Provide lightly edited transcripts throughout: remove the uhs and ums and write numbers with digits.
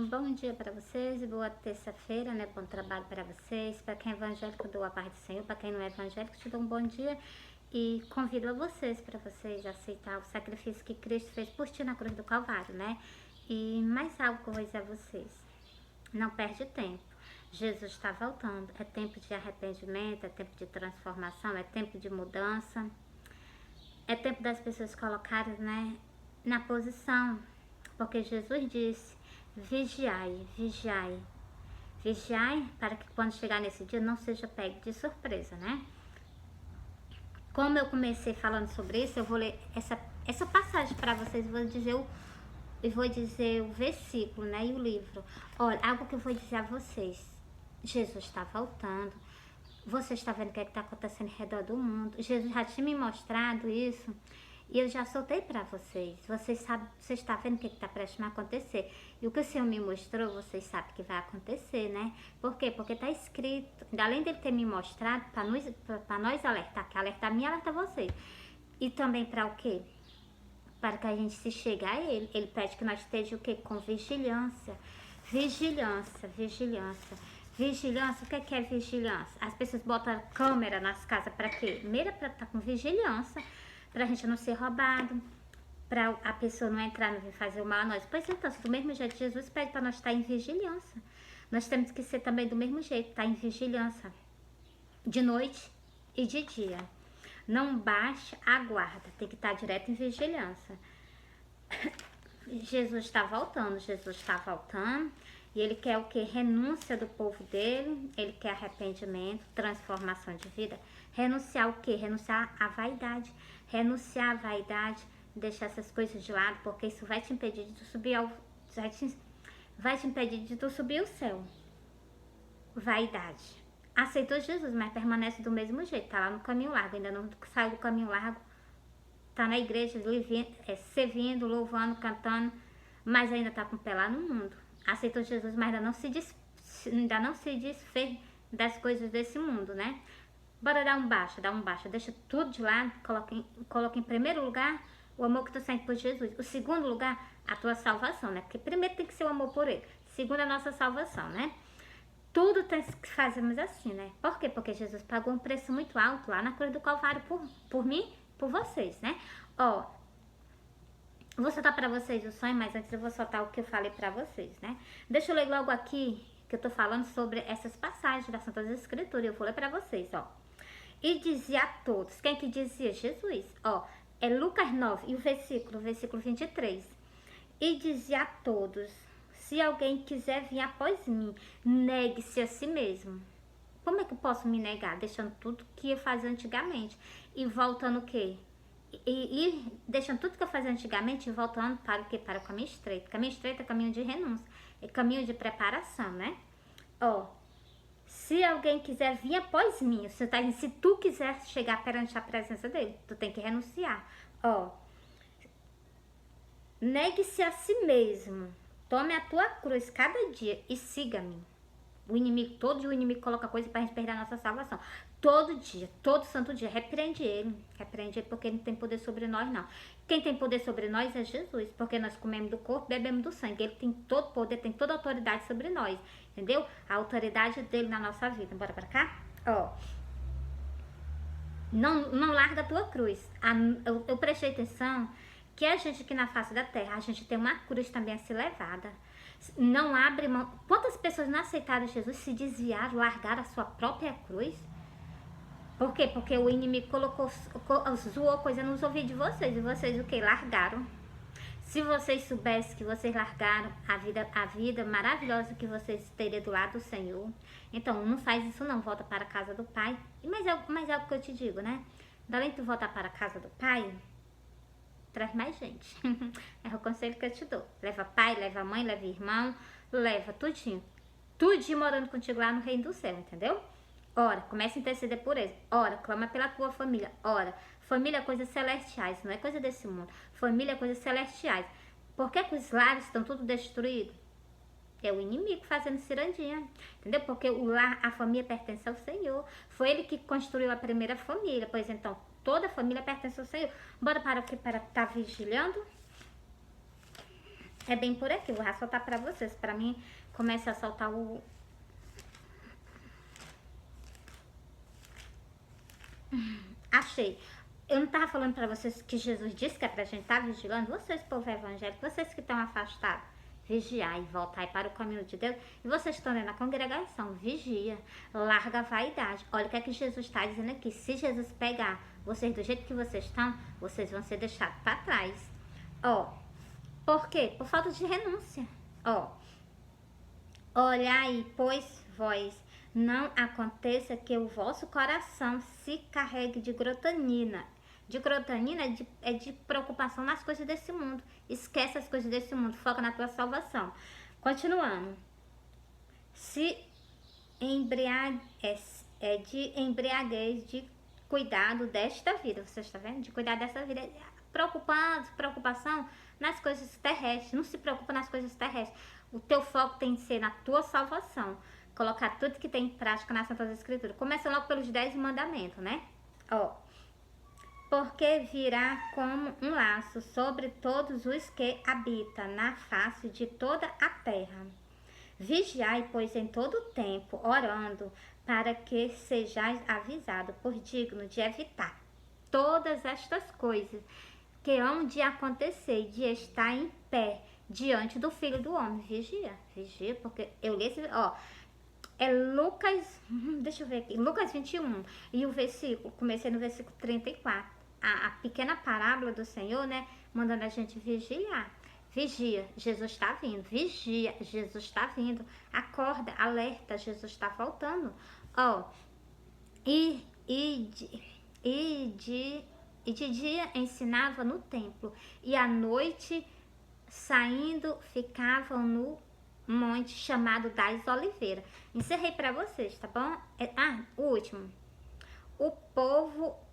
Bom dia para vocês, boa terça-feira, né? Bom trabalho para vocês. Para quem é evangélico, dou a paz do Senhor. Para quem não é evangélico, te dou um bom dia e convido a vocês para vocês aceitar o sacrifício que Cristo fez por ti na cruz do Calvário, né? E mais algo que eu vou dizer a vocês: não perde tempo. Jesus está voltando. É tempo de arrependimento, é tempo de transformação, é tempo de mudança. É tempo das pessoas colocarem, né, na posição. Porque Jesus disse: vigiai, vigiai, vigiai, para que quando chegar nesse dia não seja pego de surpresa, né? Como eu comecei falando sobre isso, eu vou ler essa passagem para vocês, vou dizer o versículo, né, e o livro. Olha, algo que eu vou dizer a vocês: Jesus está voltando. Você está vendo o que está acontecendo ao redor do mundo. Jesus já tinha me mostrado isso. E eu já soltei para vocês. Vocês sabem, vocês estão vendo o que está prestes a acontecer. E o que o Senhor me mostrou, vocês sabem que vai acontecer, né? Por quê? Porque está escrito, além dele ter me mostrado, para nós alertar, que alertar me alerta vocês. E também para o quê? Para que a gente se chegue a ele. Ele pede que nós estejamos o quê? Com vigilância. Vigilância, vigilância. Vigilância, o que é vigilância? As pessoas botam câmera nas casas para quê? Primeiro para estar com vigilância, para a gente não ser roubado, para a pessoa não entrar, não vir fazer o mal a nós. Pois então, do mesmo jeito, Jesus pede para nós estar em vigilância. Nós temos que ser também do mesmo jeito, estar em vigilância, de noite e de dia. Não baixe a guarda, tem que estar direto em vigilância. Jesus está voltando, e ele quer o que? Renúncia do povo dele, ele quer arrependimento, transformação de vida. Renunciar o que? Renunciar à vaidade. Renunciar à vaidade, deixar essas coisas de lado, porque isso vai te impedir de tu subir vai te impedir de tu subir o céu. Vaidade. Aceitou Jesus, mas permanece do mesmo jeito, tá lá no caminho largo, ainda não saiu do caminho largo, tá na igreja, servindo, louvando, cantando, mas ainda tá com o pé lá no mundo. Aceitou Jesus, mas ainda não se desfez das coisas desse mundo, né? Bora dar um baixa, deixa tudo de lado, coloca em primeiro lugar o amor que tu sente por Jesus. O segundo lugar, a tua salvação, né? Porque primeiro tem que ser o amor por ele, segundo a nossa salvação, né? Tudo tem que fazermos assim, né? Por quê? Porque Jesus pagou um preço muito alto lá na cruz do Calvário por mim, por vocês, né? Ó, vou soltar pra vocês o sonho, mas antes eu vou soltar o que eu falei pra vocês, né? Deixa eu ler logo aqui, que eu tô falando sobre essas passagens das Santas Escrituras. Eu vou ler pra vocês, ó. E dizia a todos. Quem que dizia? Jesus. Ó, é Lucas 9, e o versículo 23. E dizia a todos: se alguém quiser vir após mim, negue-se a si mesmo. Como é que eu posso me negar? Deixando tudo que eu fazia antigamente. E voltando o quê? E deixando tudo que eu fazia antigamente e voltando para o quê? Para o caminho estreito. Caminho estreito é caminho de renúncia. É caminho de preparação, né? Ó, se alguém quiser vir após mim, se tu quiser chegar perante a presença dele, tu tem que renunciar. Ó, negue-se a si mesmo, tome a tua cruz cada dia e siga-me. Todo dia o inimigo coloca coisa pra gente perder a nossa salvação. Todo dia, todo santo dia, repreende ele porque ele não tem poder sobre nós, não. Quem tem poder sobre nós é Jesus, porque nós comemos do corpo, bebemos do sangue. Ele tem todo poder, tem toda autoridade sobre nós, entendeu? A autoridade dele na nossa vida. Bora pra cá? Ó, não larga a tua cruz. Eu prestei atenção que a gente aqui na face da terra, a gente tem uma cruz também a ser levada. Não abre mão. Quantas pessoas não aceitaram Jesus, se desviaram, largaram a sua própria cruz? Por quê? Porque o inimigo zoou coisa nos ouvidos de vocês. E vocês o que? Largaram. Se vocês soubessem que vocês largaram a vida maravilhosa que vocês teriam do lado do Senhor. Então, não faz isso não. Volta para a casa do Pai. Mas é o que eu te digo, né? Além de tu voltar para a casa do Pai, traz mais gente. É o conselho que eu te dou. Leva pai, leva mãe, leva irmão, leva tudinho. Tudinho morando contigo lá no reino do céu, entendeu? Ora, comece a interceder por eles. Ora, clama pela tua família. Ora, família é coisas celestiais, não é coisa desse mundo. Família é coisas celestiais. Por que os lares estão tudo destruídos? É o inimigo fazendo cirandinha, entendeu? Porque o lar, a família pertence ao Senhor. Foi ele que construiu a primeira família. Pois então, toda a família pertence ao Senhor. Bora para o que? Para estar vigilando? É bem por aqui, vou já soltar pra vocês. Pra mim, começa a soltar o... Achei. Eu não tava falando pra vocês que Jesus disse que é pra gente estar vigilando? Vocês, povo evangélico, vocês que estão afastados, vigiar e voltar para o caminho de Deus. E vocês que estão na congregação, vigia, larga a vaidade. Olha o que é que Jesus está dizendo aqui. Se Jesus pegar vocês do jeito que vocês estão, vocês vão ser deixados para trás. Ó, por quê? Por falta de renúncia. Ó, olhai, pois vós não aconteça que o vosso coração se carregue de grotanina. De grotanina é de preocupação nas coisas desse mundo. Esquece as coisas desse mundo, foca na tua salvação. Continuando. Se embriague, de embriaguez, de cuidado desta vida. Você está vendo? De cuidar dessa vida. Preocupação nas coisas terrestres. Não se preocupa nas coisas terrestres. O teu foco tem que ser na tua salvação. Colocar tudo que tem em prática nas Santas Escrituras. Começa logo pelos 10 mandamentos, né? Ó. Porque virá como um laço sobre todos os que habitam na face de toda a terra. Vigiai, pois, em todo o tempo, orando, para que sejais avisado por digno de evitar todas estas coisas que hão de acontecer e de estar em pé diante do Filho do Homem. Vigia, porque eu li esse... Ó, é Lucas... Deixa eu ver aqui. Lucas 21. E o versículo... Comecei no versículo 34. A pequena parábola do Senhor, né? Mandando a gente vigiar. Vigia, Jesus está vindo. Vigia, Jesus está vindo. Acorda, alerta, Jesus está voltando. Ó, de dia ensinava no templo, e à noite, saindo, ficavam no monte chamado das Oliveiras. Encerrei para vocês, tá bom? O último. O povo...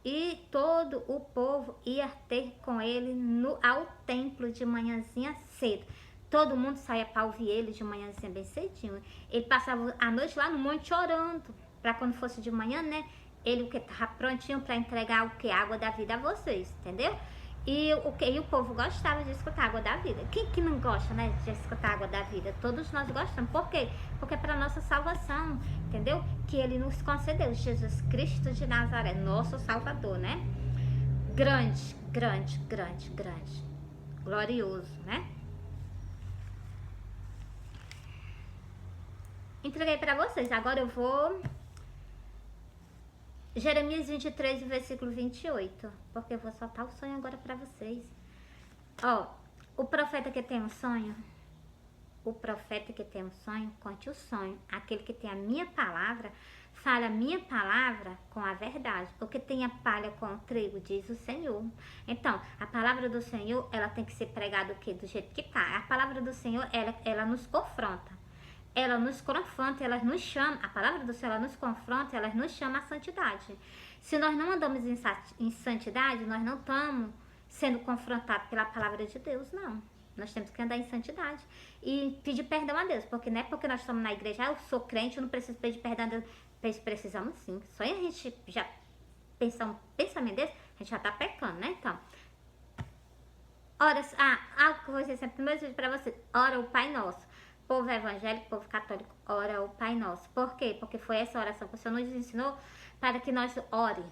E todo o povo ia ter com ele ao templo de manhãzinha cedo. Todo mundo saía para ouvir ele de manhãzinha bem cedinho. Ele passava a noite lá no monte orando, para quando fosse de manhã, né? Ele o que estava prontinho para entregar o que? Água da vida a vocês, entendeu? E o povo gostava de escutar a água da vida. Quem que não gosta, né, de escutar a água da vida? Todos nós gostamos. Por quê? Porque é para nossa salvação, entendeu? Que ele nos concedeu. Jesus Cristo de Nazaré, nosso Salvador, né? Grande, grande, grande, grande. Glorioso, né? Entreguei para vocês. Agora eu vou... Jeremias 23, versículo 28, porque eu vou soltar o sonho agora para vocês. Ó, o profeta que tem um sonho, conte o sonho. Aquele que tem a minha palavra, fala a minha palavra com a verdade. O que tem a palha com o trigo, diz o Senhor. Então, a palavra do Senhor, ela tem que ser pregada do jeito que tá. A palavra do Senhor, ela nos confronta. Ela nos confronta, ela nos chama, a palavra do Senhor, ela nos confronta, ela nos chama à santidade. Se nós não andamos em santidade, nós não estamos sendo confrontados pela palavra de Deus, não. Nós temos que andar em santidade e pedir perdão a Deus, porque não é porque nós estamos na igreja, eu sou crente, eu não preciso pedir perdão a Deus. Precisamos sim, só a gente já pensar um pensamento desse, a gente já está pecando, né? Então, ora, algo que eu vou dizer sempre no meu vídeo para você, ora o Pai Nosso. Povo evangélico, povo católico, ora o Pai Nosso. Por quê? Porque foi essa oração que o Senhor nos ensinou para que nós ore.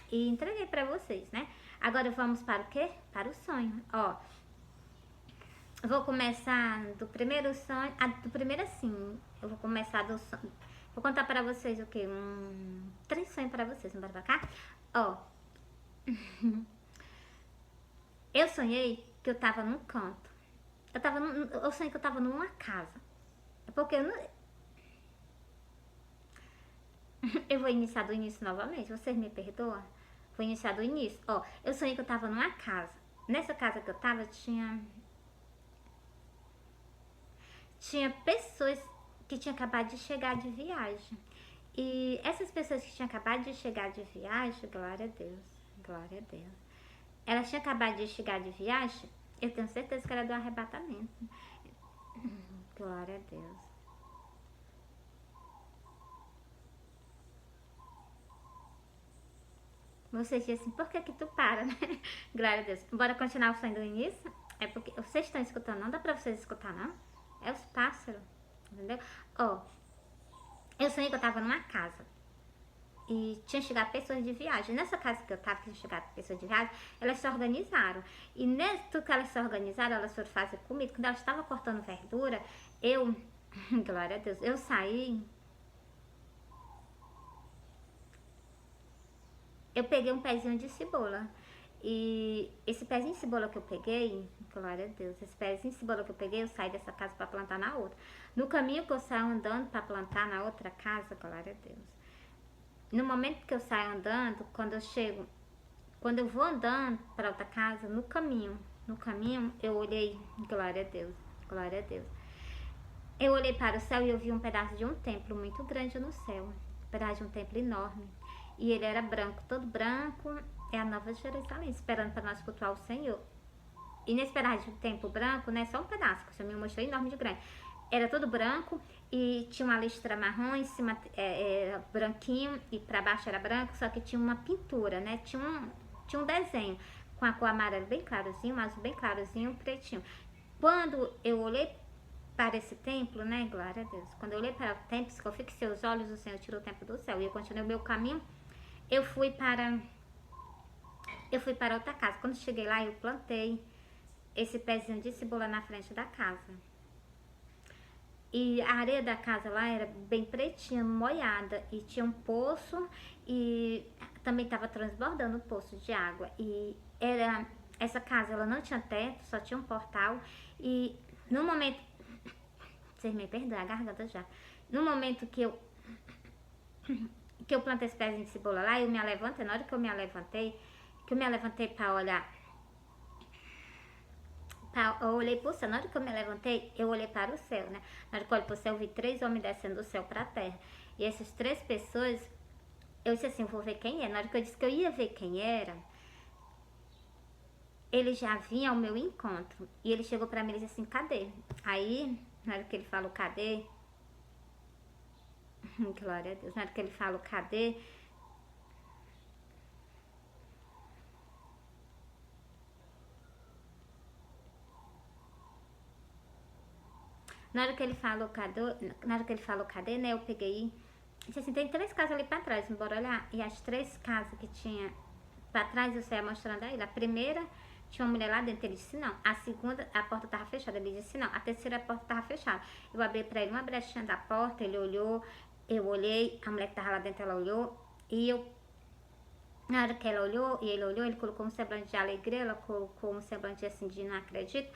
E entreguei para vocês, né? Agora vamos para o quê? Para o sonho. Ó, vou começar do primeiro sonho, do primeiro assim, eu vou começar do sonho. Vou contar para vocês o quê? 3 sonhos para vocês, vamos para cá? Ó, eu sonhei que eu tava num canto. Eu sonhei que eu tava numa casa. Porque eu não... Eu vou iniciar do início novamente. Vocês me perdoam? Vou iniciar do início. Ó, eu sonhei que eu tava numa casa. Nessa casa que eu tava, tinha pessoas que tinham acabado de chegar de viagem. E essas pessoas que tinham acabado de chegar de viagem, glória a Deus, glória a Deus. Elas tinham acabado de chegar de viagem. Eu tenho certeza que era do arrebatamento. Glória a Deus. Você diz assim, por que tu para, né? Glória a Deus. Bora continuar o sonho do início? É porque vocês estão escutando, não dá pra vocês escutar, não? É os pássaros, entendeu? Ó, eu sonhei que eu tava numa casa e tinha chegado pessoas de viagem. Nessa casa que eu tava, que tinha chegado pessoas de viagem, elas se organizaram. E nesse tudo que elas se organizaram, elas foram fazer comida. Quando elas estavam cortando verdura, eu, glória a Deus, eu saí, eu peguei um pezinho de cebola. E esse pezinho de cebola que eu peguei, glória a Deus, esse pezinho de cebola que eu peguei, eu saí dessa casa para plantar na outra. No caminho que eu saio andando para plantar na outra casa, glória a Deus. No momento que eu saio andando, quando eu vou andando para outra casa, no caminho eu olhei, glória a Deus, glória a Deus. Eu olhei para o céu e eu vi um pedaço de um templo muito grande no céu, um pedaço de um templo enorme. E ele era branco, todo branco, é a Nova Jerusalém, esperando para nós cultuar o Senhor. E nesse pedaço de templo branco, não é só um pedaço, que o Senhor me mostrou enorme de grande. Era todo branco e tinha uma listra marrom, em cima era branquinho e para baixo era branco, só que tinha uma pintura, né? Tinha um desenho com a cor amarela bem clarozinho, um azul bem clarozinho, um pretinho. Quando eu olhei para esse templo, né? Glória a Deus. Quando eu olhei para o templo, que eu fixei os olhos, o Senhor tirou o templo do céu. E eu continuei o meu caminho. Eu fui para outra casa. Quando cheguei lá, eu plantei esse pezinho de cebola na frente da casa. E a areia da casa lá era bem pretinha, molhada. E tinha um poço e também estava transbordando um poço de água. E essa casa, ela não tinha teto, só tinha um portal. E no momento, vocês me perdoem, a garganta já. No momento que eu plantei esse pezinho de cebola lá, eu me levantei. Na hora que eu me levantei para olhar, eu olhei pro céu. Na hora que eu me levantei, eu olhei para o céu, né? Na hora que eu olhei pro céu, eu vi 3 homens descendo do céu para a terra. E essas 3 pessoas, eu disse assim, vou ver quem é. Na hora que eu disse que eu ia ver quem era, ele já vinha ao meu encontro. E ele chegou para mim e disse assim, cadê? Aí, na hora que ele falou, cadê? Glória a Deus. Na hora que ele falou, cadê? Na hora que ele falou, cadê, né? Eu peguei. Disse assim, tem 3 casas ali pra trás, bora olhar. E as 3 casas que tinha pra trás, eu saía mostrando a ele. A primeira tinha uma mulher lá dentro, ele disse não. A segunda, a porta tava fechada, ele disse não. A terceira, a porta tava fechada. Eu abri pra ele uma brechinha da porta, ele olhou, eu olhei, a mulher que tava lá dentro, ela olhou. E eu, na hora que ela olhou, e ele olhou, ele colocou um semblante de alegria, ela colocou um semblante assim de não acredito.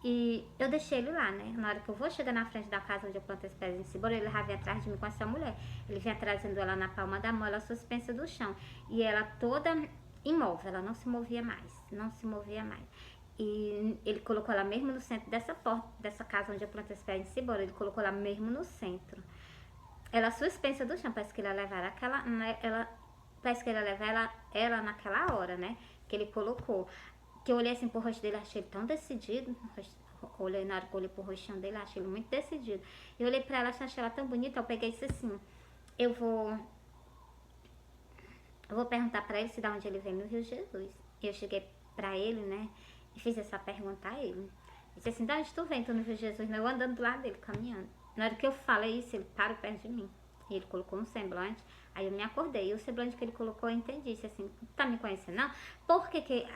E eu deixei ele lá, né? Na hora que eu vou chegar na frente da casa onde eu plantei esse pezinho de cebola, ele já vinha atrás de mim com essa mulher. Ele vinha trazendo ela na palma da mão, ela suspensa do chão. E ela toda imóvel, ela não se movia mais, não se movia mais. E ele colocou ela mesmo no centro dessa porta, dessa casa onde eu plantei esse pezinho de cebola, ele colocou ela mesmo no centro. Ela suspensa do chão, parece que ele ia levar aquela, parece que ele ia levar ela naquela hora, né? Que ele colocou. Que eu olhei assim pro rosto dele, achei ele tão decidido. Olhei na hora que eu olhei pro rostinho dele, achei ele muito decidido. Eu olhei pra ela, achei ela tão bonita, eu peguei e disse assim, eu vou perguntar pra ele se da onde ele vem no Rio Jesus. Eu cheguei pra ele, né, e fiz essa pergunta a ele. Eu disse assim, da onde tu vem, tu no Rio Jesus? Eu andando do lado dele, caminhando. Na hora que eu falei isso, ele parou perto de mim. E ele colocou um semblante, aí eu me acordei. E o semblante que ele colocou, eu entendi. Disse assim, tá me conhecendo não? Por que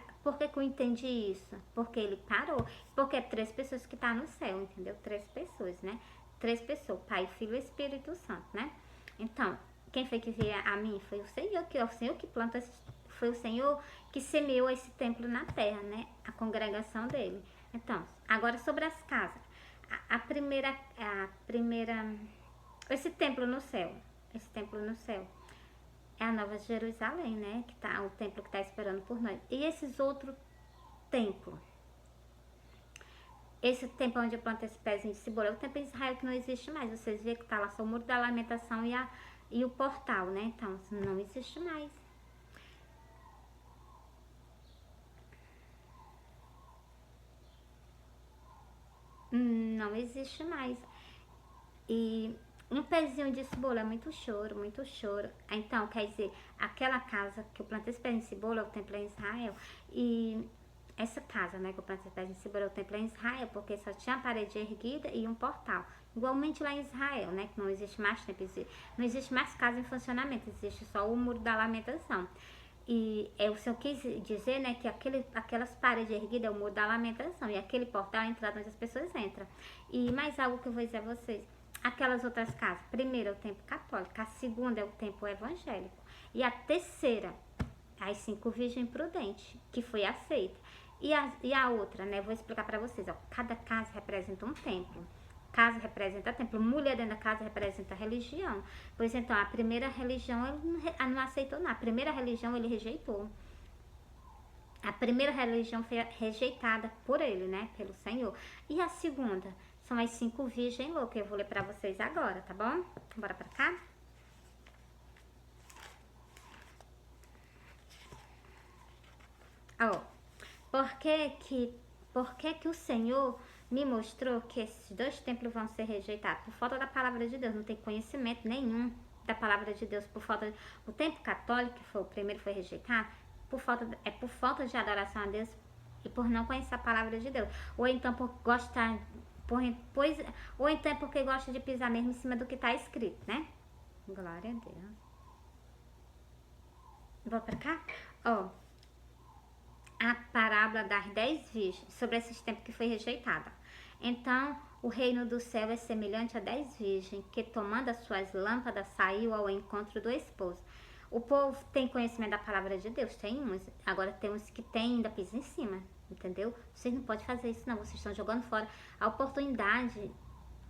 eu entendi isso? Porque ele parou. Porque é 3 pessoas que tá no céu, entendeu? 3 pessoas, né? 3 pessoas, Pai, Filho e Espírito Santo, né? Então, quem foi que veio a mim? Foi o Senhor, que é o Senhor que planta, foi o Senhor que semeou esse templo na terra, né? A congregação dele. Então, agora sobre as casas. A primeira esse templo no céu é a Nova Jerusalém, né? Que tá, o templo que tá esperando por nós. E esses outros templos, esse templo onde eu plantei esse pezinho de cebola, é o templo de Israel que não existe mais. Vocês veem que tá lá só o muro da lamentação e o portal, né? Então, não existe mais. Não existe mais. E um pezinho de cebola é muito choro, muito choro. Então, quer dizer, aquela casa que eu plantei esse pezinho de cebola, o templo em Israel, e essa casa, né, que eu plantei pés em cima do templo em Israel, porque só tinha a parede erguida e um portal. Igualmente lá em Israel, né, que não existe mais templo, não existe mais casa em funcionamento, existe só o muro da lamentação. E o Senhor quis dizer, né, que aquelas paredes erguidas é o muro da lamentação, e aquele portal é a entrada onde as pessoas entram. E mais algo que eu vou dizer a vocês. Aquelas outras casas, primeira é o templo católico, a segunda é o templo evangélico, e a terceira, as 5 virgens prudentes, que foi aceita. E a outra, né, vou explicar para vocês, ó, cada casa representa um templo. Casa representa templo, mulher dentro da casa representa religião. Pois então, a primeira religião ele não aceitou nada. A primeira religião ele rejeitou. A primeira religião foi rejeitada por ele, né? Pelo Senhor. E a segunda são as 5 virgens loucas. Eu vou ler pra vocês agora, tá bom? Bora pra cá? Ó, por que que o Senhor me mostrou que esses 2 templos vão ser rejeitados? Por falta da palavra de Deus, não tem conhecimento nenhum da palavra de Deus. O templo católico, que foi o primeiro, foi rejeitado, por falta de adoração a Deus e por não conhecer a palavra de Deus. Ou então por gostar, ou então é porque gosta de pisar mesmo em cima do que está escrito, né? Glória a Deus. Vou pra cá? Ó, a parábola das 10 virgens, sobre esses tempos que foi rejeitada. Então, o reino do céu é semelhante a 10 virgens, que tomando as suas lâmpadas, saiu ao encontro do esposo. O povo tem conhecimento da palavra de Deus, tem uns. Agora tem uns que tem ainda pisa em cima, entendeu? Vocês não podem fazer isso não, vocês estão jogando fora a oportunidade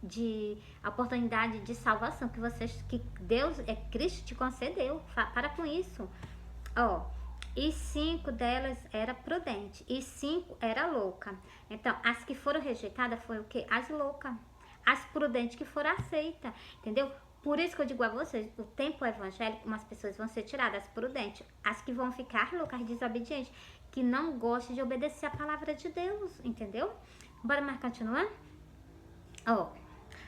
de salvação que Deus, Cristo te concedeu. Para com isso. Ó, e 5 delas era prudente e 5 era louca. Então, as que foram rejeitadas foi o quê? As loucas. As prudentes que foram aceitas, entendeu? Por isso que eu digo a vocês, o tempo evangélico, umas pessoas vão ser tiradas, as prudentes. As que vão ficar loucas, desobedientes, que não gostam de obedecer a palavra de Deus, entendeu? Bora mais continuar? Ó,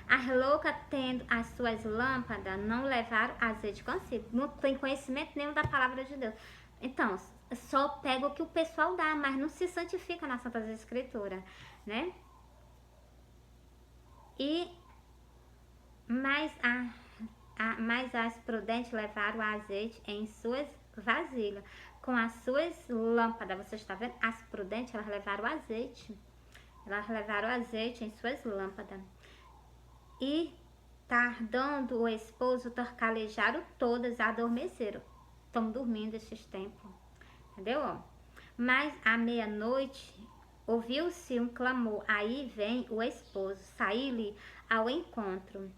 as loucas, tendo as suas lâmpadas, não levaram azeite consigo. Não tem conhecimento nenhum da palavra de Deus. Então, só pega o que o pessoal dá, mas não se santifica nas Santas Escrituras, né? Mas as prudentes levaram o azeite em suas vasilhas, com as suas lâmpadas. Você está vendo? As prudentes, elas levaram o azeite. Elas levaram o azeite em suas lâmpadas. E, tardando o esposo, torcalejaram todas, adormeceram. Estão dormindo esses tempos, entendeu? Mas à meia-noite ouviu-se um clamor, aí vem o esposo, saí-lhe ao encontro.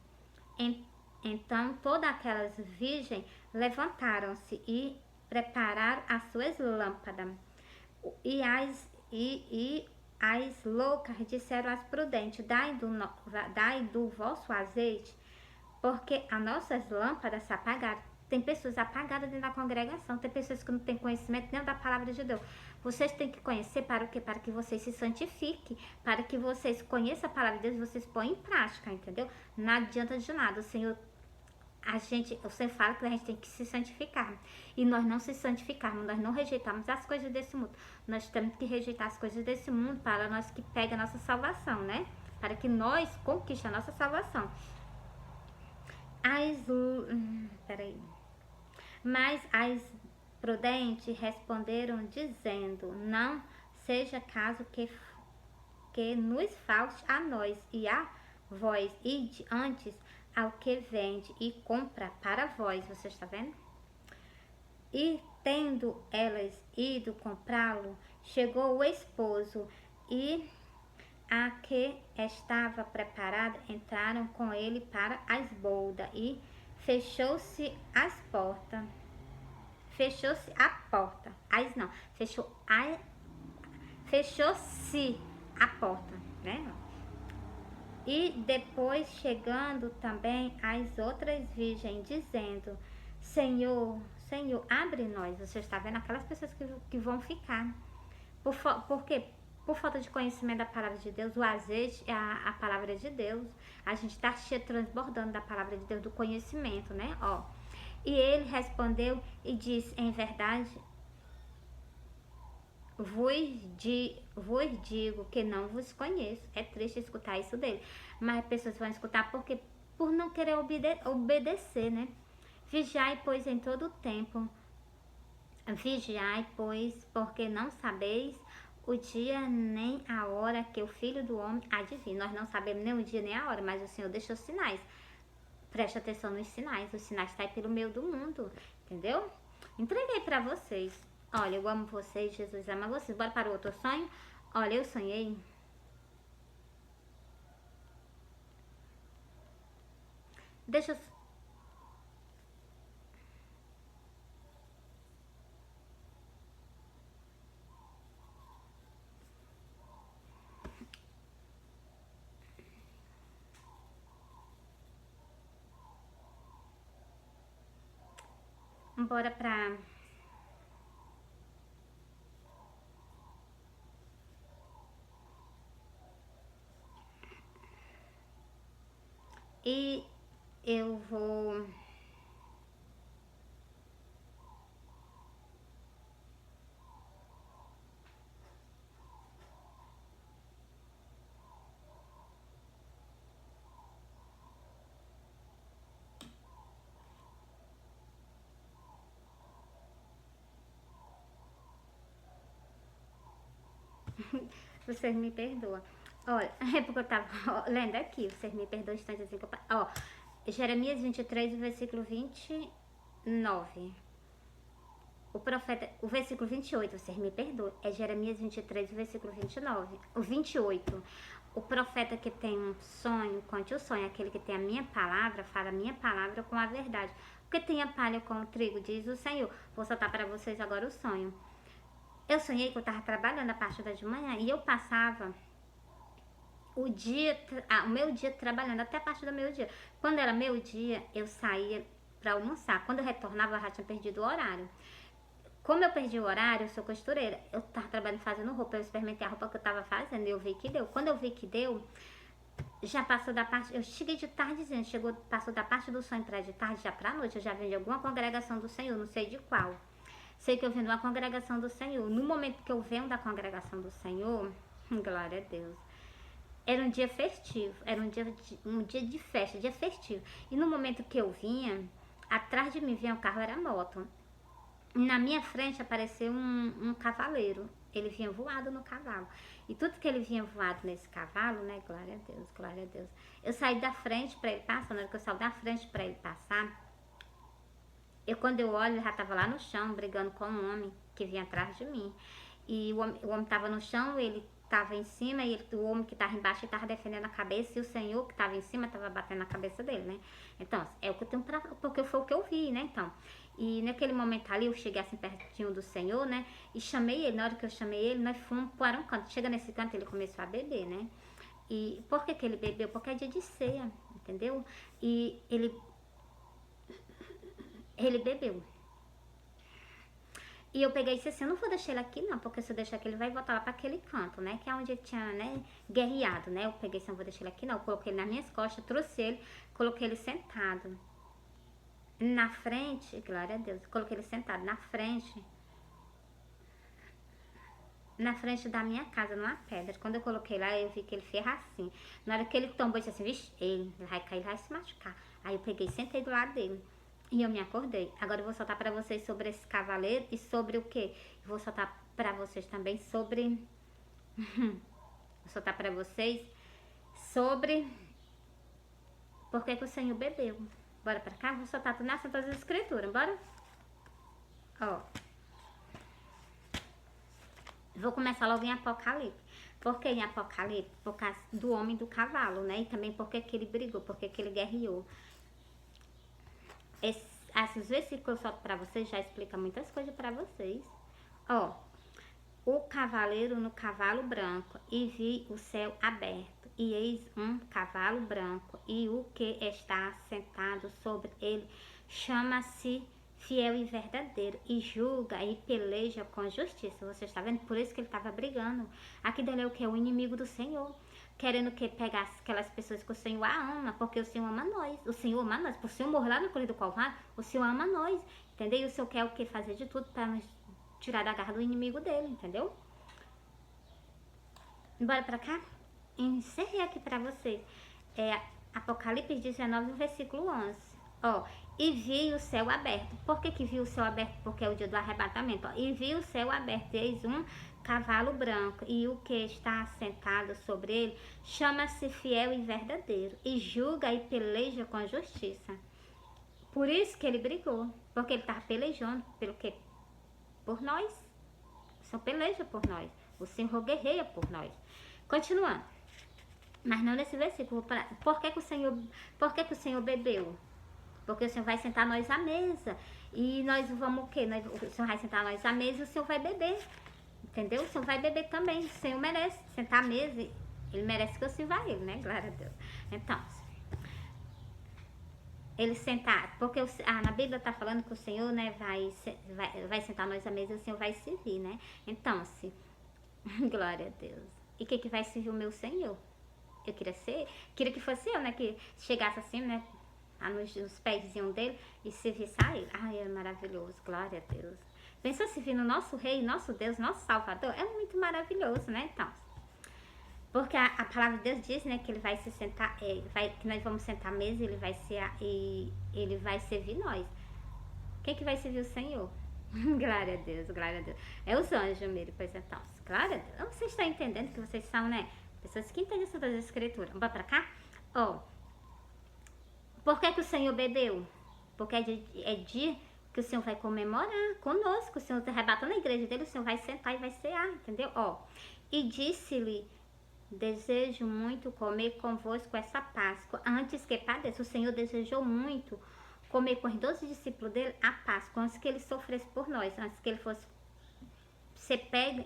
Então todas aquelas virgens levantaram-se e prepararam as suas lâmpadas. E as loucas disseram às prudentes, dai do vosso azeite, porque as nossas lâmpadas se apagaram. Tem pessoas apagadas dentro da congregação, tem pessoas que não têm conhecimento nem da palavra de Deus. Vocês têm que conhecer para o quê? Para que vocês se santifiquem, para que vocês conheçam a palavra de Deus, vocês põem em prática, entendeu? Não adianta de nada, o Senhor fala que a gente tem que se santificar. E nós não se santificarmos, nós não rejeitarmos as coisas desse mundo. Nós temos que rejeitar as coisas desse mundo para nós que pega a nossa salvação, né? Para que nós conquistemos a nossa salvação. Mas as prudentes responderam dizendo, não seja caso que nos falte a nós e a vós, ide antes ao que vende e compra para vós. Você está vendo? E tendo elas ido comprá-lo, chegou o esposo e a que estava preparada entraram com ele para as bodas e fechou-se a porta. Fechou-se a porta, né? E depois chegando também as outras virgens, dizendo, Senhor, abre nós. Você está vendo aquelas pessoas que vão ficar. Por quê? Por falta de conhecimento da palavra de Deus. O azeite é a palavra de Deus. A gente está transbordando da palavra de Deus, do conhecimento, né? Ó. E ele respondeu e disse, em verdade, vos digo que não vos conheço. É triste escutar isso dele. Mas as pessoas vão escutar porque por não querer obedecer, né? Vigiai, pois, em todo o tempo. Vigiai, pois, porque não sabeis o dia nem a hora que o Filho do Homem há de vir. Nós não sabemos nem o dia nem a hora, mas o Senhor deixou sinais. Preste atenção nos sinais. Os sinais estão aí pelo meio do mundo, entendeu? Entreguei pra vocês. Olha, eu amo vocês, Jesus ama vocês. Bora para o outro sonho? Olha, eu sonhei. Deixa eu... Bora pra... E eu vou... Vocês me perdoam. Olha, é porque eu tava lendo aqui. Vocês me perdoam instantezinho. Ó, Jeremias 23, versículo 29. O profeta, o versículo 28, vocês me perdoam, é Jeremias 23, versículo 29. O 28, o profeta que tem um sonho, conte o sonho. Aquele que tem a minha palavra, fala a minha palavra com a verdade. Porque tem a palha com o trigo, diz o Senhor. Vou soltar para vocês agora o sonho. Eu sonhei que eu estava trabalhando a parte da de manhã e eu passava o meu dia trabalhando até a parte do meu dia. Quando era meu dia, eu saía para almoçar. Quando eu retornava, eu já tinha perdido o horário. Como eu perdi o horário, eu sou costureira. Eu tava trabalhando fazendo roupa, eu experimentei a roupa que eu tava fazendo e eu vi que deu. Quando eu vi que deu, já passou da parte, eu cheguei de tardezinha, passou da parte do sonho para de tarde, já pra noite, eu já vim de alguma congregação do Senhor, não sei de qual. Sei que eu vim de uma congregação do Senhor. No momento que eu venho da congregação do Senhor, glória a Deus, era um dia festivo, era um dia de festa, dia festivo. E no momento que eu vinha, atrás de mim vinha o carro, era moto. Na minha frente apareceu um cavaleiro. Ele vinha voado no cavalo. E tudo que ele vinha voado nesse cavalo, né? Glória a Deus, glória a Deus. Eu saí da frente para ele passar. Na hora que eu saí da frente para ele passar, quando eu olho, ele já estava lá no chão, brigando com um homem que vinha atrás de mim. E o homem estava no chão, ele estava em cima, e o homem que estava embaixo estava defendendo a cabeça, e o Senhor que estava em cima estava batendo na cabeça dele, né? Então, é o que eu tenho pra... porque foi o que eu vi, né? Então, e naquele momento ali, eu cheguei assim pertinho do Senhor, né? E chamei ele. Na hora que eu chamei ele, nós fomos para um canto. Chega nesse canto, ele começou a beber, né? E por que ele bebeu? Porque é dia de ceia, entendeu? E ele bebeu. E eu peguei e disse assim, eu não vou deixar ele aqui não, porque se eu deixar aqui ele vai voltar lá para aquele canto, né? Que é onde ele tinha, né, guerreado, né? Eu peguei assim, não vou deixar ele aqui não. Eu coloquei ele nas minhas costas, trouxe ele, coloquei ele sentado. Na frente, glória a Deus, coloquei ele sentado na frente da minha casa, numa pedra. Quando eu coloquei lá, eu vi que ele fez assim. Na hora que ele tombou, eu disse assim, vixe, ele vai cair, ele vai se machucar. Aí eu peguei e sentei do lado dele. E eu me acordei. Agora eu vou soltar para vocês sobre esse cavaleiro e sobre o quê? Eu vou soltar para vocês também sobre... vou soltar para vocês sobre... por que o Senhor bebeu. Bora pra cá? Vou soltar tudo nas Santas Escrituras, bora? Ó. Vou começar logo em Apocalipse. Por que em Apocalipse? Por causa do homem do cavalo, né? E também porque que ele brigou, porque que ele guerreou. Esses versículos que eu solto pra vocês já explica muitas coisas pra vocês. Ó. O cavaleiro no cavalo branco, e vi o céu aberto, e eis um cavalo branco, e o que está sentado sobre ele chama-se Fiel e Verdadeiro, e julga e peleja com justiça. Você está vendo? Por isso que ele estava brigando. Aqui dele é o que? O inimigo do Senhor. Querendo que pegasse aquelas pessoas que o Senhor ama, porque o Senhor ama nós. O Senhor ama nós. Por o Senhor morrer lá no cruz do Calvário, o Senhor ama nós. Entendeu? E o Senhor quer o que? Fazer de tudo para nos tirar da garra do inimigo dele, entendeu? Bora pra cá? Encerrei aqui pra vocês. É Apocalipse 19, versículo 11. Ó, e vi o céu aberto. Por que viu o céu aberto? Porque é o dia do arrebatamento. Ó. E vi o céu aberto, eis um cavalo branco, e o que está sentado sobre ele chama-se Fiel e Verdadeiro, e julga e peleja com justiça. Por isso que ele brigou, porque ele estava pelejando pelo quê? Por nós. O Senhor peleja por nós. O Senhor guerreia por nós. Continuando. Mas não nesse versículo. Por que que o Senhor bebeu? Porque o Senhor vai sentar nós à mesa. E nós vamos o quê? O Senhor vai sentar nós à mesa e o Senhor vai beber. Entendeu? O Senhor vai beber também. O Senhor merece sentar à mesa. Ele merece que eu sirva a ele, né? Glória a Deus. Então, ele sentar, porque na Bíblia está falando que o Senhor, né, vai sentar nós à mesa e o Senhor vai servir, né? Então, glória a Deus. E que vai servir o meu Senhor? Eu queria que fosse eu, né, que chegasse assim, né, nos pezinhos dele e servisse a ele. Ai, é maravilhoso, glória a Deus. Pensa se vir no nosso Rei, nosso Deus, nosso Salvador, é muito maravilhoso, né? Então, porque a palavra de Deus diz, né, que ele vai se sentar, que nós vamos sentar à mesa e ele vai servir nós. Quem que vai servir o Senhor? Glória a Deus, glória a Deus. É os anjos mesmo, pois então. Glória a Deus. Vocês estão entendendo que vocês são, né, pessoas que entendem essa das escrituras. Vamos pra cá? Ó, por que o Senhor bebeu? Porque é dia que o Senhor vai comemorar conosco. O Senhor está arrebatando a igreja dele, o Senhor vai sentar e vai cear, entendeu? Ó, e disse-lhe: desejo muito comer convosco essa Páscoa, antes que padeça. O Senhor desejou muito comer com os 12 discípulos dele a Páscoa, antes que ele sofresse por nós, antes que ele fosse ser pego,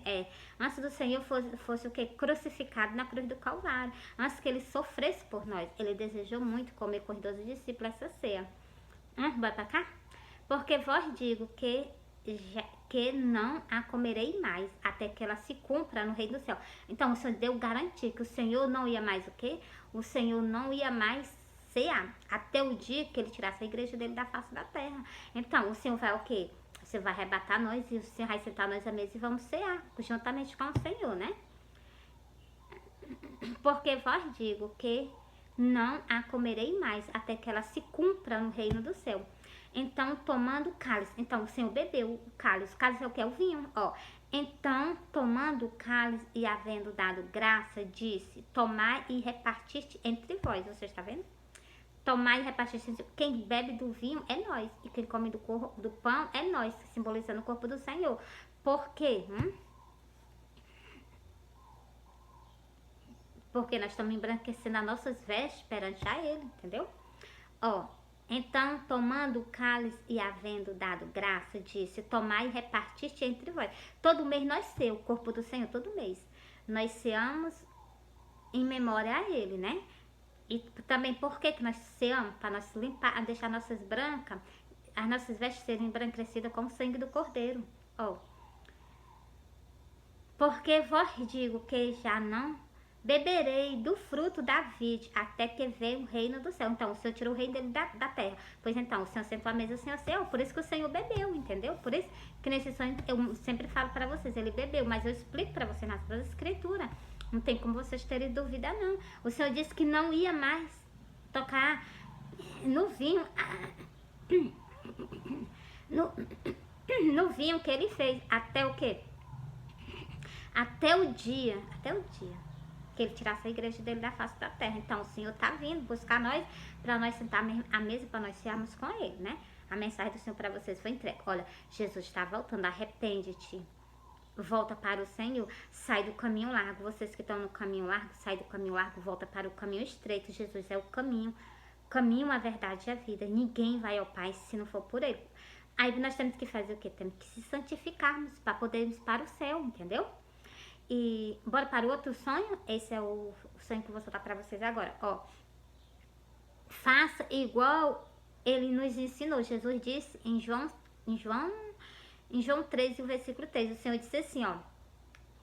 antes do Senhor fosse o que? Crucificado na cruz do Calvário, antes que ele sofresse por nós. Ele desejou muito comer com os 12 discípulos essa ceia. Bora pra cá? Porque vós digo que não a comerei mais, até que ela se cumpra no reino do céu. Então, o Senhor deu garantia que o Senhor não ia mais o quê? O Senhor não ia mais cear, até o dia que ele tirasse a igreja dele da face da terra. Então, o Senhor vai o quê? Você vai arrebatar nós e o Senhor vai sentar nós à mesa e vamos cear, juntamente com o Senhor, né? Porque vós digo que não a comerei mais, até que ela se cumpra no reino do céu. Então, tomando o cálice. Então, o Senhor bebeu o cálice. O cálice é o que? É o vinho, ó. Então, tomando o cálice e havendo dado graça, disse: tomai e repartiste entre vós. Você está vendo? Tomai e repartiste entre... Quem bebe do vinho é nós. E quem come do pão é nós, simbolizando o corpo do Senhor. Por quê? Porque nós estamos embranquecendo as nossas vestes perante a Ele, entendeu? Ó, então, tomando o cálice e havendo dado graça, disse: tomai e repartiste entre vós. Todo mês nós ceamos o corpo do Senhor, todo mês. Nós ceamos em memória a Ele, né? E também, por que nós ceamos? Para nós limpar, deixar nossas brancas, as nossas vestes serem embranquecidas com o sangue do Cordeiro. Ó, porque vós digo que já não beberei do fruto da vide, até que venha o reino do céu. Então, o Senhor tirou o reino dele da terra. Pois então, o Senhor sentou à mesa, o Senhor ceou. Por isso que o Senhor bebeu, entendeu? Por isso que nesse sonho, eu sempre falo para vocês, ele bebeu. Mas eu explico para vocês nas escrituras. Não tem como vocês terem dúvida, não. O Senhor disse que não ia mais tocar no vinho. No vinho que ele fez. Até o quê? Até o dia que ele tirasse a igreja dele da face da terra. Então, o Senhor está vindo buscar nós, para nós sentar à mesa, para nós cearmos com ele, né? A mensagem do Senhor para vocês foi entregue. Olha, Jesus está voltando, arrepende-te. Volta para o Senhor, sai do caminho largo. Vocês que estão no caminho largo, sai do caminho largo, volta para o caminho estreito. Jesus é o caminho, a verdade e a vida. Ninguém vai ao Pai se não for por ele. Aí nós temos que fazer o quê? Temos que se santificarmos para podermos para o céu, entendeu? E bora para o outro sonho. Esse é o sonho que eu vou soltar para vocês agora. Ó, faça igual ele nos ensinou. Jesus disse em João 13, o versículo 3. O Senhor disse assim, ó.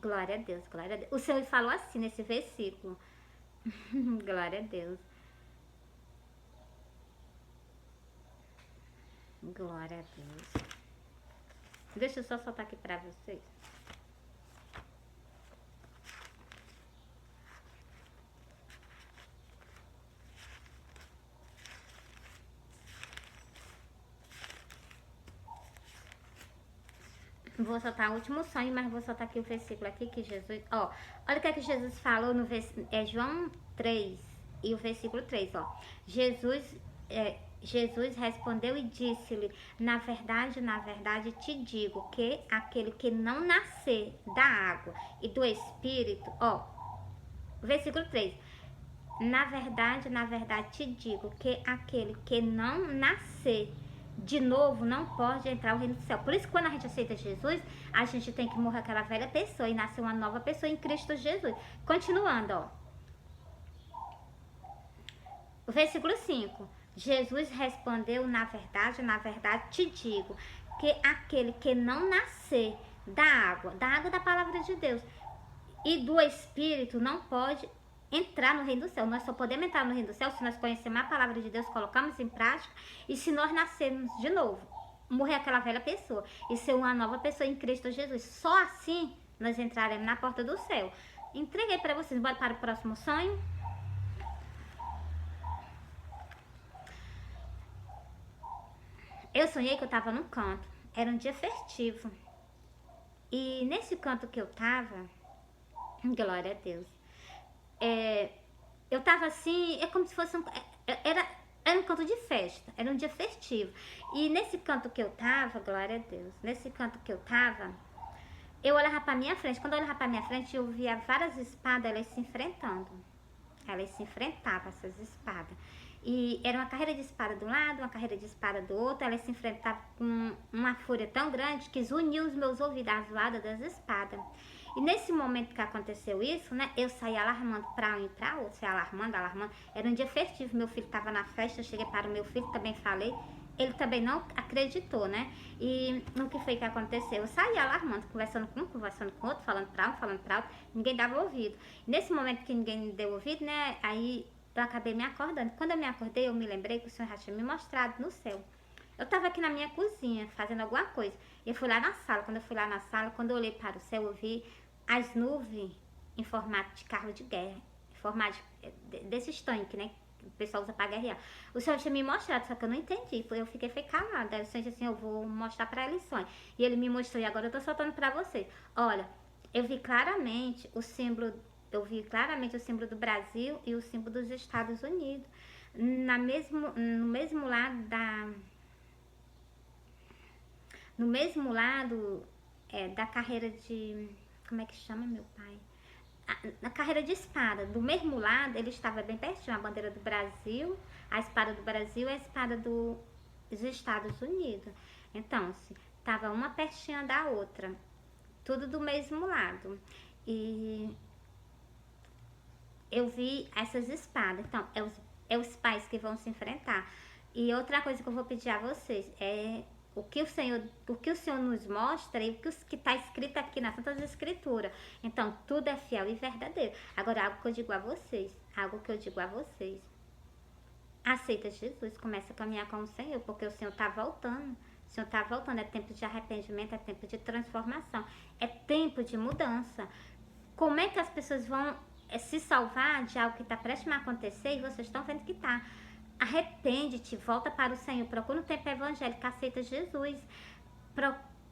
Glória a Deus, glória a Deus. O Senhor falou assim nesse versículo. Glória a Deus. Glória a Deus. Deixa eu só soltar aqui para vocês. Vou soltar o último sonho, mas vou soltar aqui o versículo aqui que Jesus... Ó, olha o que é que Jesus falou no João 3 e o versículo 3, ó. Jesus respondeu e disse-lhe: na verdade te digo que aquele que não nascer da água e do Espírito... Ó, versículo 3. Na verdade te digo que aquele que não nascer de novo não pode entrar no reino do céu. Por isso que quando a gente aceita Jesus, a gente tem que morrer aquela velha pessoa e nascer uma nova pessoa em Cristo Jesus. Continuando, ó. O versículo 5. Jesus respondeu: na verdade te digo que aquele que não nascer da água da palavra de Deus e do Espírito não pode entrar no reino do céu. Nós só podemos entrar no reino do céu se nós conhecermos a palavra de Deus, colocamos em prática e se nós nascermos de novo, morrer aquela velha pessoa e ser uma nova pessoa em Cristo Jesus. Só assim nós entraremos na porta do céu. Entreguei para vocês. Bora para o próximo sonho. Eu sonhei que eu estava num canto. Era um dia festivo. E nesse canto que eu estava, glória a Deus, eu tava assim, é como se fosse era um canto de festa, era um dia festivo. E nesse canto que eu tava, glória a Deus, nesse canto que eu tava, eu olhava pra minha frente. Quando eu olhava pra minha frente, eu via várias espadas, elas se enfrentando. Elas se enfrentavam, essas espadas. E era uma carreira de espada de um lado, uma carreira de espada do outro. Elas se enfrentavam com uma fúria tão grande que uniu os meus ouvidos à zoada das espadas. E nesse momento que aconteceu isso, né, eu saí alarmando para um e para outro, saí alarmando. Era um dia festivo, meu filho estava na festa, eu cheguei para o meu filho, também falei, ele também não acreditou, né? E o que foi que aconteceu? Eu saí alarmando, conversando com um, conversando com outro, falando para outro, ninguém dava ouvido. Nesse momento que ninguém me deu ouvido, né, aí eu acabei me acordando. Quando eu me acordei, eu me lembrei que o Senhor já tinha me mostrado no céu. Eu estava aqui na minha cozinha, fazendo alguma coisa, e eu fui lá na sala. Quando eu fui lá na sala, quando eu olhei para o céu, eu vi as nuvens em formato de carro de guerra, em formato desses tanques, né, que o pessoal usa para guerrear. O Senhor tinha me mostrado, só que eu não entendi, eu fiquei calada. Aí o Senhor disse assim: eu vou mostrar para eles sonhos. E ele me mostrou, e agora eu tô soltando para vocês. Olha, eu vi claramente o símbolo do Brasil e o símbolo dos Estados Unidos. No mesmo lado da carreira de... Como é que chama, meu pai? Na carreira de espada. Do mesmo lado, ele estava bem pertinho. A bandeira do Brasil, a espada do Brasil e a espada dos Estados Unidos. Então, estava uma pertinho da outra. Tudo do mesmo lado. E eu vi essas espadas. Então, os pais que vão se enfrentar. E outra coisa que eu vou pedir a vocês é... O que o Senhor nos mostra e o que está escrito aqui nas Santas Escrituras. Então, tudo é fiel e verdadeiro. Agora, algo que eu digo a vocês. Aceita Jesus, começa a caminhar com o Senhor, porque o Senhor está voltando. O Senhor está voltando, é tempo de arrependimento, é tempo de transformação, é tempo de mudança. Como é que as pessoas vão se salvar de algo que está prestes a acontecer e vocês estão vendo que está? Arrepende-te, volta para o Senhor, procura um tempo evangélico, aceita Jesus,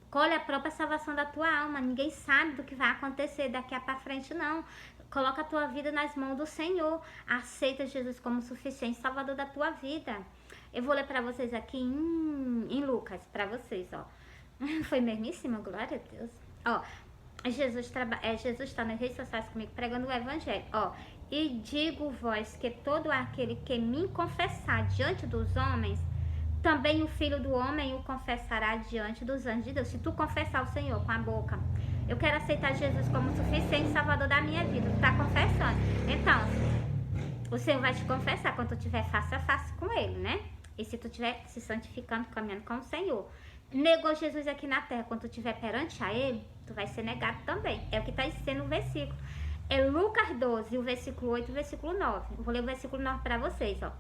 colhe a própria salvação da tua alma. Ninguém sabe do que vai acontecer daqui para frente, não. Coloca a tua vida nas mãos do Senhor, aceita Jesus como suficiente salvador da tua vida. Eu vou ler para vocês aqui em Lucas, para vocês, ó. Foi mesmíssimo, glória a Deus. Ó, Jesus está nas redes sociais comigo pregando o evangelho, ó. E digo-vos que todo aquele que me confessar diante dos homens, também o Filho do Homem o confessará diante dos anjos de Deus. Se tu confessar o Senhor com a boca, eu quero aceitar Jesus como suficiente salvador da minha vida, tu tá confessando. Então, o Senhor vai te confessar quando tu estiver face a face com Ele, né? E se tu estiver se santificando, caminhando com o Senhor. Negou Jesus aqui na terra, quando tu estiver perante a Ele, tu vai ser negado também. É o que está dizendo no versículo. É Lucas 12, o versículo 8 e o versículo 9. Eu vou ler o versículo 9 para vocês, ó.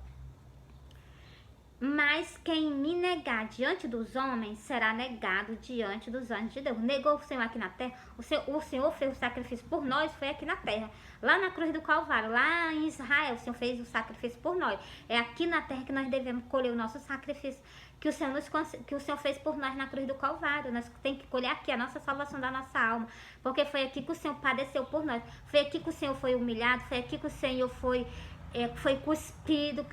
Mas quem me negar diante dos homens será negado diante dos anjos de Deus. Negou o Senhor aqui na terra. O Senhor fez o sacrifício por nós, foi aqui na terra. Lá na cruz do Calvário, lá em Israel, o Senhor fez o sacrifício por nós. É aqui na terra que nós devemos colher o nosso sacrifício que o Senhor fez por nós na cruz do Calvário. Nós temos que colher aqui a nossa salvação da nossa alma. Porque foi aqui que o Senhor padeceu por nós. Foi aqui que o Senhor foi humilhado. Foi aqui que o Senhor foi cuspido,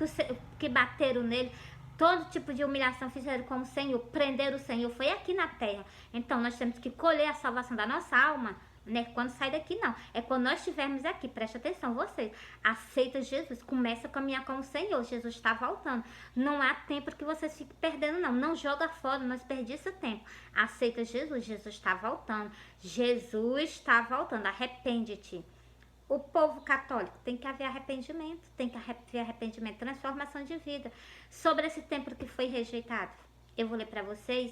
que bateram nele. Todo tipo de humilhação fizeram com o Senhor, prenderam o Senhor, foi aqui na terra. Então nós temos que colher a salvação da nossa alma, né? Quando sai daqui não, é quando nós estivermos aqui. Preste atenção, vocês, aceita Jesus, começa a caminhar com o Senhor, Jesus está voltando. Não há tempo que vocês fiquem perdendo não joga fora, não desperdiça tempo. Aceita Jesus, Jesus está voltando, Jesus está voltando, arrepende-te. O povo católico tem que haver arrependimento, transformação de vida. Sobre esse templo que foi rejeitado, eu vou ler para vocês,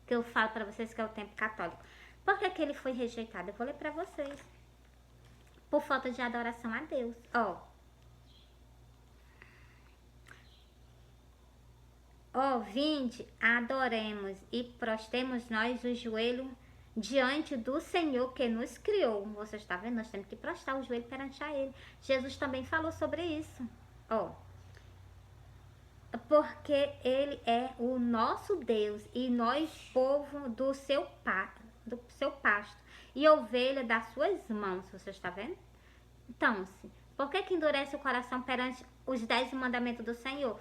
que eu falo para vocês que é o templo católico. Por que ele foi rejeitado? Eu vou ler para vocês. Por falta de adoração a Deus. Vinde, adoremos e prostemos nós o joelho diante do Senhor que nos criou. Você está vendo? Nós temos que prostrar o joelho perante a Ele. Jesus também falou sobre isso. Porque Ele é o nosso Deus e nós, povo do seu pasto e ovelha das suas mãos. Você está vendo? Então, por que endurece o coração perante os 10 mandamentos do Senhor?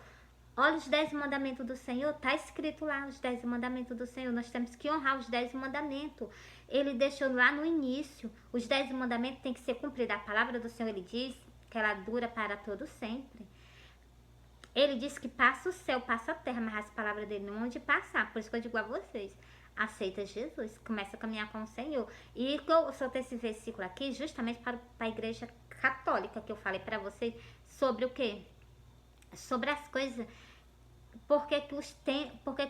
Olha os 10 mandamentos do Senhor, está escrito lá os 10 mandamentos do Senhor. Nós temos que honrar os 10 mandamentos. Ele deixou lá no início, os 10 mandamentos têm que ser cumpridos. A palavra do Senhor, ele diz que ela dura para todo sempre. Ele diz que passa o céu, passa a terra, mas as palavras dele não hão de passar. Por isso que eu digo a vocês, aceita Jesus, começa a caminhar com o Senhor. E eu soltei esse versículo aqui justamente para a igreja católica, que eu falei para vocês sobre o quê? Sobre as coisas. Por que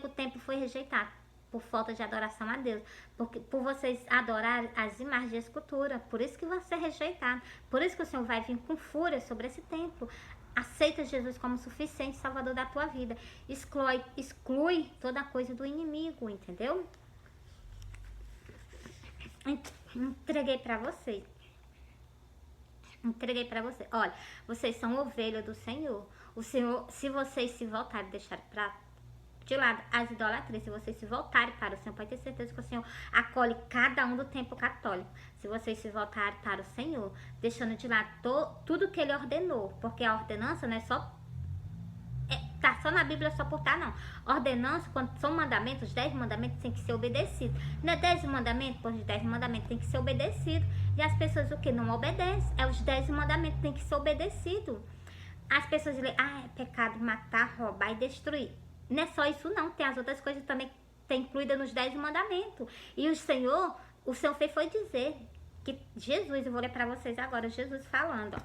o templo foi rejeitado? Por falta de adoração a Deus. Por vocês adorarem as imagens de escultura. Por isso que vai ser rejeitado. Por isso que o Senhor vai vir com fúria sobre esse templo. Aceita Jesus como suficiente salvador da tua vida. Exclui toda coisa do inimigo, entendeu? Entreguei para vocês. Olha, vocês são ovelha do Senhor. O Senhor, se vocês se voltarem, deixarem de lado as idolatrias, se vocês se voltarem para o Senhor, pode ter certeza que o Senhor acolhe cada um do templo católico. Se vocês se voltarem para o Senhor, deixando de lado tudo que Ele ordenou, porque a ordenança não é só tá só na Bíblia só por não. Ordenança, quando são mandamentos, os 10 mandamentos tem que ser obedecidos. Não é 10 mandamentos, pois os 10 mandamentos tem que ser obedecidos. E as pessoas o que? Não obedecem. É os 10 mandamentos tem que ser obedecidos. As pessoas dizem, é pecado matar, roubar e destruir. Não é só isso não, tem as outras coisas também que tem incluídas nos 10 mandamentos. E o Senhor fez foi dizer que Jesus, eu vou ler para vocês agora, Jesus falando,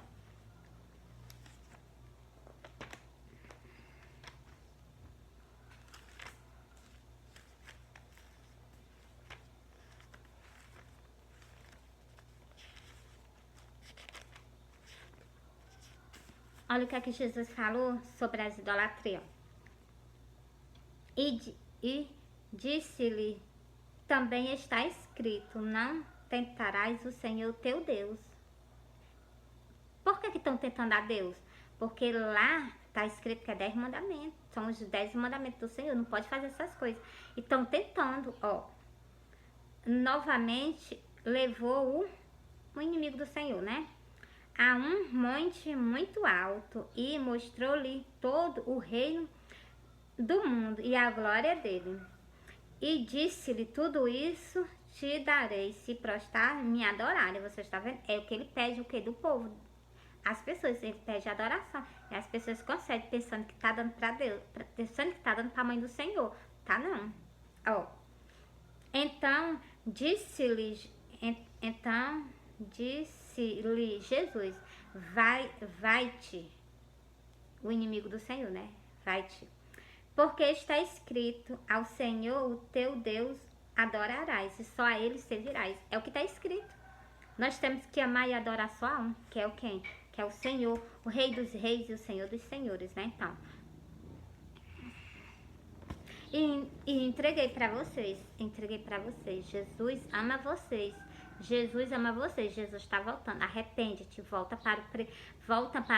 Olha o que é que Jesus falou sobre as idolatrias. E disse-lhe, também está escrito, não tentarás o Senhor teu Deus. Por que estão tentando a Deus? Porque lá está escrito que é 10 mandamentos. São os 10 mandamentos do Senhor, não pode fazer essas coisas. E estão tentando, novamente levou o inimigo do Senhor, né? A um monte muito alto e mostrou-lhe todo o reino do mundo e a glória dele. E disse-lhe, tudo isso te darei se prostrar e me adorarem. Você está vendo? É o que ele pede, o que? Do povo. As pessoas, ele pede adoração. E as pessoas concedem pensando que está dando para Deus, pensando que está dando para a mãe do Senhor. Tá não. Então disse-lhe Jesus, vai-te, o inimigo do Senhor, né? Vai-te. Porque está escrito, ao Senhor, o teu Deus, adorarás, e só a Ele servirás. É o que está escrito. Nós temos que amar e adorar só a um, que é o quem? Que é o Senhor, o Rei dos Reis e o Senhor dos Senhores, né? Então, E entreguei para vocês. Entreguei para vocês. Jesus ama vocês. Jesus ama vocês. Jesus está voltando. Arrepende-te. Volta para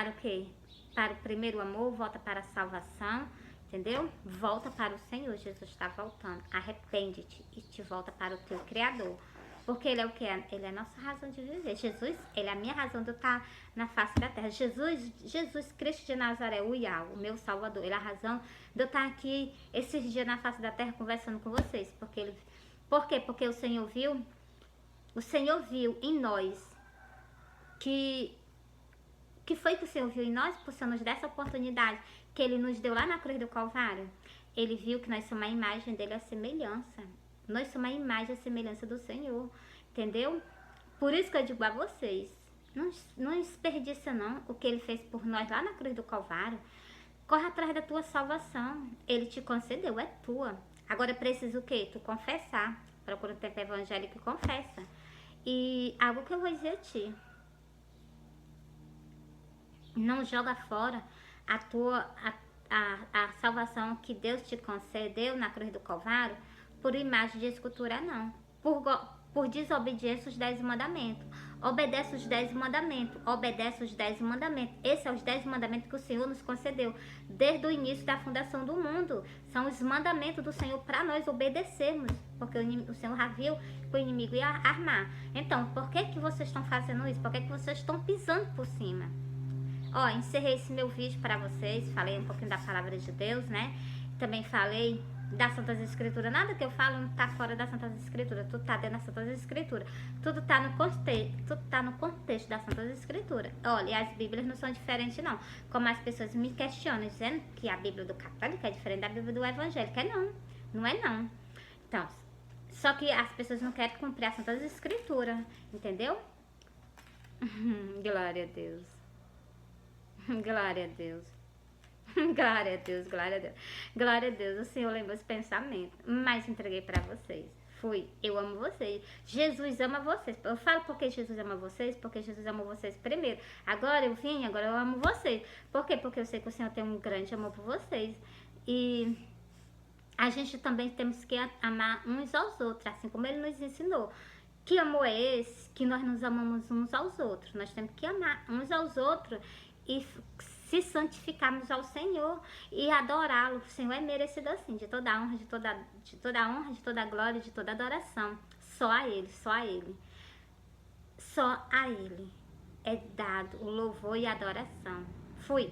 o quê? Para o primeiro amor. Volta para a salvação. Entendeu? Volta para o Senhor. Jesus está voltando. Arrepende-te e te volta para o teu Criador. Porque Ele é o que? Ele é a nossa razão de viver. Jesus, Ele é a minha razão de eu estar na face da terra. Jesus Cristo de Nazaré, o Iau, o meu Salvador. Ele é a razão de eu estar aqui esses dias na face da terra conversando com vocês. Por quê? Porque o Senhor viu em nós que foi que o Senhor viu em nós, por Senhor nos dessa oportunidade que Ele nos deu lá na cruz do Calvário. Ele viu que nós somos a imagem dele, a semelhança. Nós somos a imagem e a semelhança do Senhor, entendeu? Por isso que eu digo a vocês, não desperdiça não o que Ele fez por nós lá na cruz do Calvário. Corre atrás da tua salvação. Ele te concedeu, é tua. Agora precisa o quê? Tu confessar. Procura o tempo evangélico e confessa. E algo que eu vou dizer a ti. Não joga fora a salvação que Deus te concedeu na cruz do Calvário por imagem de escultura, não. Por desobediência aos 10 mandamentos. Obedece os 10 mandamentos. Obedece os 10 mandamentos. Esses são os 10 mandamentos que o Senhor nos concedeu desde o início da fundação do mundo. São os mandamentos do Senhor para nós obedecermos. Porque o Senhor já viu que o inimigo ia armar. Então, por que vocês estão fazendo isso? Por que vocês estão pisando por cima? Ó, encerrei esse meu vídeo para vocês. Falei um pouquinho da palavra de Deus, né? Também falei das Santas Escrituras. Nada que eu falo não tá fora das Santas Escrituras. Tudo tá dentro das Santas Escrituras. Tudo tá no contexto das Santas Escrituras. Olha, e as Bíblias não são diferentes, não. Como as pessoas me questionam, dizendo que a Bíblia do católico é diferente da Bíblia do evangélico. Não é não. Então, só que as pessoas não querem cumprir as Santas Escrituras, entendeu? Glória a Deus. Glória a Deus. Glória a Deus, glória a Deus. Glória a Deus, o Senhor lembra os pensamentos. Mas entreguei para vocês. Eu amo vocês. Jesus ama vocês. Eu falo porque Jesus ama vocês, porque Jesus ama vocês primeiro. Agora eu amo vocês. Por quê? Porque eu sei que o Senhor tem um grande amor por vocês. E a gente também temos que amar uns aos outros, assim como Ele nos ensinou. Que amor é esse? Que nós nos amamos uns aos outros. Nós temos que amar uns aos outros e se santificarmos ao Senhor e adorá-lo. O Senhor é merecido assim, de toda a honra, de toda a glória, de toda a adoração. Só a Ele, só a Ele. Só a Ele é dado o louvor e a adoração. Fui.